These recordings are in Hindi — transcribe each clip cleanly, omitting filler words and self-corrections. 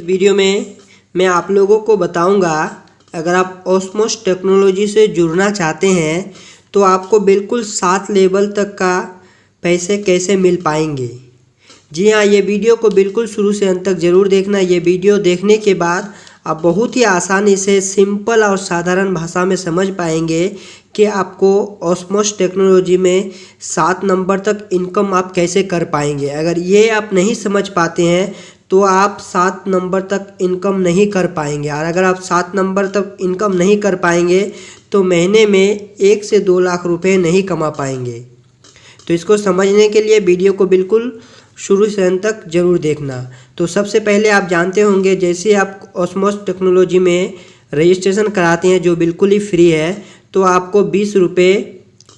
वीडियो में मैं आप लोगों को बताऊंगा, अगर आप ऑस्मोस टेक्नोलॉजी से जुड़ना चाहते हैं तो आपको बिल्कुल 7 लेवल तक का पैसे कैसे मिल पाएंगे। जी हाँ, ये वीडियो को बिल्कुल शुरू से अंत तक ज़रूर देखना। ये वीडियो देखने के बाद आप बहुत ही आसानी से सिंपल और साधारण भाषा में समझ पाएंगे कि आपको ऑस्मोस टेक्नोलॉजी में 7 नंबर तक इनकम आप कैसे कर पाएंगे। अगर ये आप नहीं समझ पाते हैं तो आप 7 नंबर तक इनकम नहीं कर पाएंगे, और अगर आप 7 नंबर तक इनकम नहीं कर पाएंगे तो महीने में 1 से 2 लाख रुपए नहीं कमा पाएंगे। तो इसको समझने के लिए वीडियो को बिल्कुल शुरू से अंत तक ज़रूर देखना। तो सबसे पहले आप जानते होंगे, जैसे आप ऑस्मोस टेक्नोलॉजी में रजिस्ट्रेशन कराते हैं जो बिल्कुल ही फ्री है, तो आपको 20 रुपये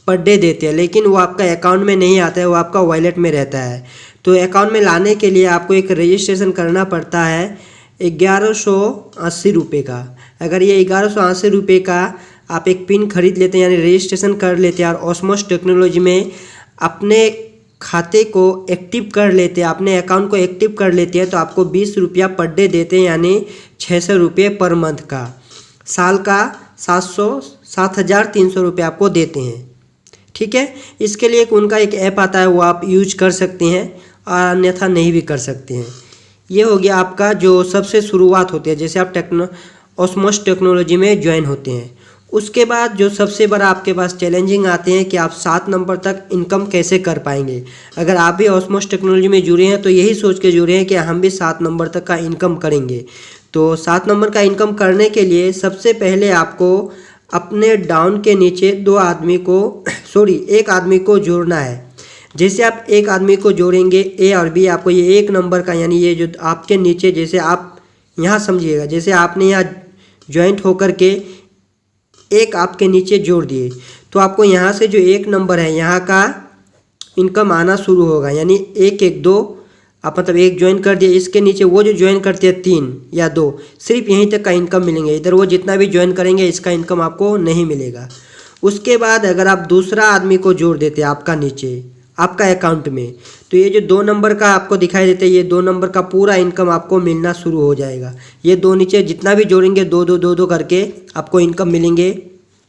पर डे देते हैं, लेकिन वो आपका अकाउंट में नहीं आता है, वो आपका वॉलेट में रहता है। तो अकाउंट में लाने के लिए आपको एक रजिस्ट्रेशन करना पड़ता है 1180 रुपये का। अगर ये 1180 रुपये का आप एक पिन खरीद लेते हैं, यानी रजिस्ट्रेशन कर लेते हैं और ऑस्मोस टेक्नोलॉजी में अपने खाते को एक्टिव कर लेते हैं, अपने अकाउंट को एक्टिव कर लेते हैं, तो आपको 20 रुपया पर डे देते हैं, यानी 600 रुपये पर मंथ का। साल का 7,300 रुपये आपको देते हैं। ठीक है, इसके लिए उनका एक ऐप आता है, वो आप यूज कर सकते हैं और अन्यथा नहीं भी कर सकते हैं। ये हो गया आपका जो सबसे शुरुआत होती है, जैसे आप ऑस्मोस टेक्नोलॉजी में ज्वाइन होते हैं। उसके बाद जो सबसे बड़ा आपके पास चैलेंजिंग आते हैं कि आप 7 नंबर तक इनकम कैसे कर पाएंगे। अगर आप भी ऑस्मोस टेक्नोलॉजी में जुड़े हैं तो यही सोच के जुड़े हैं कि हम भी 7 नंबर तक का इनकम करेंगे। तो 7 नंबर का इनकम करने के लिए सबसे पहले आपको अपने डाउन के नीचे एक आदमी को जोड़ना है। जैसे आप एक आदमी को जोड़ेंगे ए और बी, आपको ये 1 नंबर का, यानी ये जो आपके नीचे, जैसे आप यहाँ समझिएगा, जैसे आपने यहाँ ज्वाइंट होकर के एक आपके नीचे जोड़ दिए, तो आपको यहाँ से जो 1 नंबर है यहाँ का इनकम आना शुरू होगा, यानी 1 1 2 आप मतलब 1 ज्वाइन कर दिए, इसके नीचे वो जो ज्वाइन करते हैं 3 या 2, सिर्फ यहीं तक का इनकम मिलेंगे। इधर वो जितना भी ज्वाइन करेंगे इसका इनकम आपको नहीं मिलेगा। उसके बाद अगर आप दूसरा आदमी को जोड़ देते हैं आपका नीचे आपका अकाउंट में, तो ये जो 2 नंबर का आपको दिखाई देता है, ये 2 नंबर का पूरा इनकम आपको मिलना शुरू हो जाएगा। ये 2 नीचे जितना भी जोड़ेंगे 2 2 2 2 करके आपको इनकम मिलेंगे।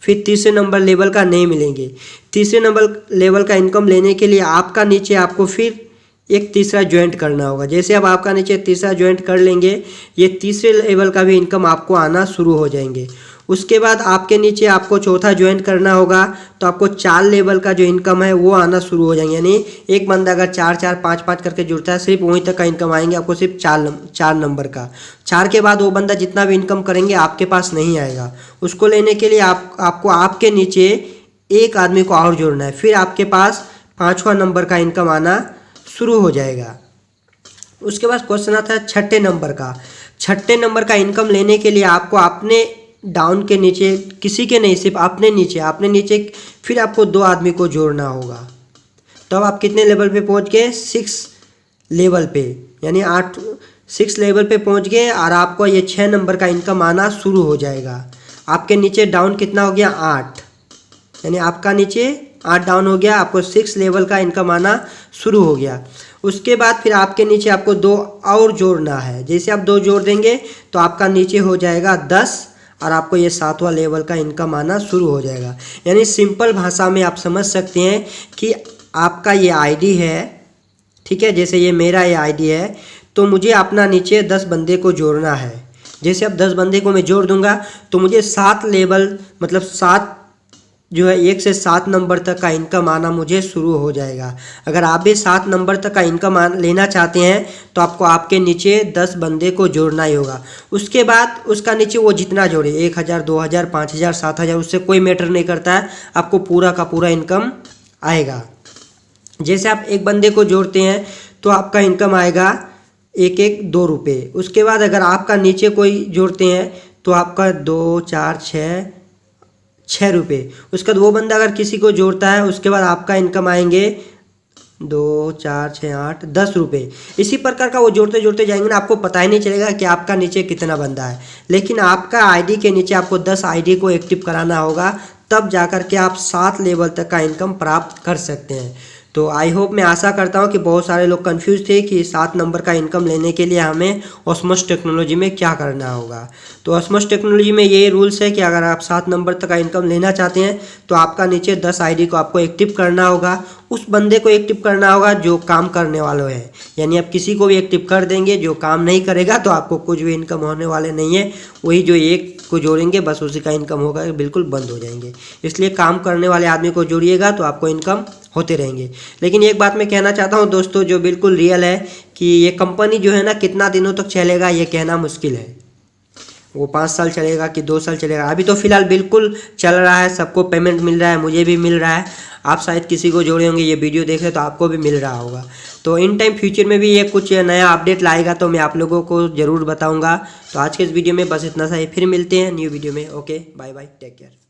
फिर तीसरे नंबर लेवल का नहीं मिलेंगे। तीसरे नंबर लेवल का इनकम लेने के लिए आपका नीचे आपको फिर एक तीसरा ज्वाइंट करना होगा। जैसे अब आपका नीचे तीसरा ज्वाइंट कर लेंगे, ये तीसरे लेवल का भी इनकम आपको आना शुरू हो जाएंगे। उसके बाद आपके नीचे आपको चौथा ज्वाइंट करना होगा, तो आपको 4 लेवल का जो इनकम है वो आना शुरू हो जाएंगे। यानी एक बंदा अगर 4 4 5 5 करके जुड़ता है, सिर्फ वहीं तक का इनकम आएंगे आपको, सिर्फ 4 नंबर का। 4 के बाद वो बंदा जितना भी इनकम करेंगे आपके पास नहीं आएगा। उसको लेने के लिए आपको आपके नीचे एक आदमी को और जोड़ना है, फिर आपके पास 5वां नंबर का इनकम आना शुरू हो जाएगा। उसके बाद क्वेश्चन आता है 6ठे नंबर का। 6ठे नंबर का इनकम लेने के लिए आपको अपने डाउन के नीचे, किसी के नहीं, सिर्फ अपने नीचे फिर आपको 2 आदमी को जोड़ना होगा। तो अब आप कितने लेवल पे पहुंच गए? 6 लेवल पे, यानी 6 लेवल पे पहुंच गए, और आपको ये 6 नंबर का इनकम आना शुरू हो जाएगा। आपके नीचे डाउन कितना हो गया? 8, यानी आपका नीचे 8 डाउन हो गया, आपको 6 लेवल का इनकम आना शुरू हो गया। उसके बाद फिर आपके नीचे आपको 2 और जोड़ना है। जैसे आप 2 जोड़ देंगे तो आपका नीचे हो जाएगा 10, और आपको ये 7वां लेवल का इनकम आना शुरू हो जाएगा। यानी सिंपल भाषा में आप समझ सकते हैं कि आपका ये आईडी है, ठीक है, जैसे ये मेरा ये आईडी है, तो मुझे अपना नीचे 10 बंदे को जोड़ना है। जैसे अब 10 बंदे को मैं जोड़ दूंगा तो मुझे 7 लेवल, मतलब 7 जो है 1 से 7 नंबर तक का इनकम आना मुझे शुरू हो जाएगा। अगर आप भी 7 नंबर तक का इनकम लेना चाहते हैं तो आपको आपके नीचे 10 बंदे को जोड़ना ही होगा। उसके बाद उसका नीचे वो जितना जोड़े, 1000 2000 5000 7000, उससे कोई मैटर नहीं करता है, आपको पूरा का पूरा इनकम आएगा। जैसे आप एक बंदे को जोड़ते हैं तो आपका इनकम आएगा 1 1 2 रुपये। उसके बाद अगर आपका नीचे कोई जोड़ते हैं तो आपका 2 4 6 रुपये। उसके बाद वो बंदा अगर किसी को जोड़ता है, उसके बाद आपका इनकम आएंगे 2 4 6 8 10 रुपये। इसी प्रकार का वो जोड़ते जोड़ते जाएंगे ना, आपको पता ही नहीं चलेगा कि आपका नीचे कितना बंदा है। लेकिन आपका आईडी के नीचे आपको 10 आईडी को एक्टिव कराना होगा, तब जाकर के आप 7 लेवल तक का इनकम प्राप्त कर सकते हैं। तो आई होप, मैं आशा करता हूँ कि बहुत सारे लोग कंफ्यूज थे कि 7 नंबर का इनकम लेने के लिए हमें ऑस्मोस टेक्नोलॉजी में क्या करना होगा। तो ऑस्मोस टेक्नोलॉजी में ये रूल्स है कि अगर आप 7 नंबर तक का इनकम लेना चाहते हैं तो आपका नीचे 10 आईडी को आपको एक्टिव करना होगा। उस बंदे को एक्टिव करना होगा जो काम करने वाले हैं, यानी आप किसी को भी एक्टिव कर देंगे, जो काम नहीं करेगा तो आपको कुछ भी इनकम होने वाले नहीं है। वही जो एक को जोड़ेंगे बस उसी का इनकम होगा, बिल्कुल बंद हो जाएंगे। इसलिए काम करने वाले आदमी को जोड़िएगा तो आपको इनकम होते रहेंगे। लेकिन एक बात मैं कहना चाहता हूँ दोस्तों, जो बिल्कुल रियल है कि ये कंपनी जो है ना कितना दिनों तक चलेगा ये कहना मुश्किल है। वो 5 साल चलेगा कि 2 साल चलेगा। अभी तो फिलहाल बिल्कुल चल रहा है, सबको पेमेंट मिल रहा है, मुझे भी मिल रहा है। आप शायद किसी को जोड़े होंगे, ये वीडियो देख रहे तो आपको भी मिल रहा होगा। तो इन टाइम फ्यूचर में भी ये कुछ नया अपडेट लाएगा तो मैं आप लोगों को ज़रूर बताऊँगा। तो आज के इस वीडियो में बस इतना सा ही, फिर मिलते हैं न्यू वीडियो में। Okay, bye bye, take care.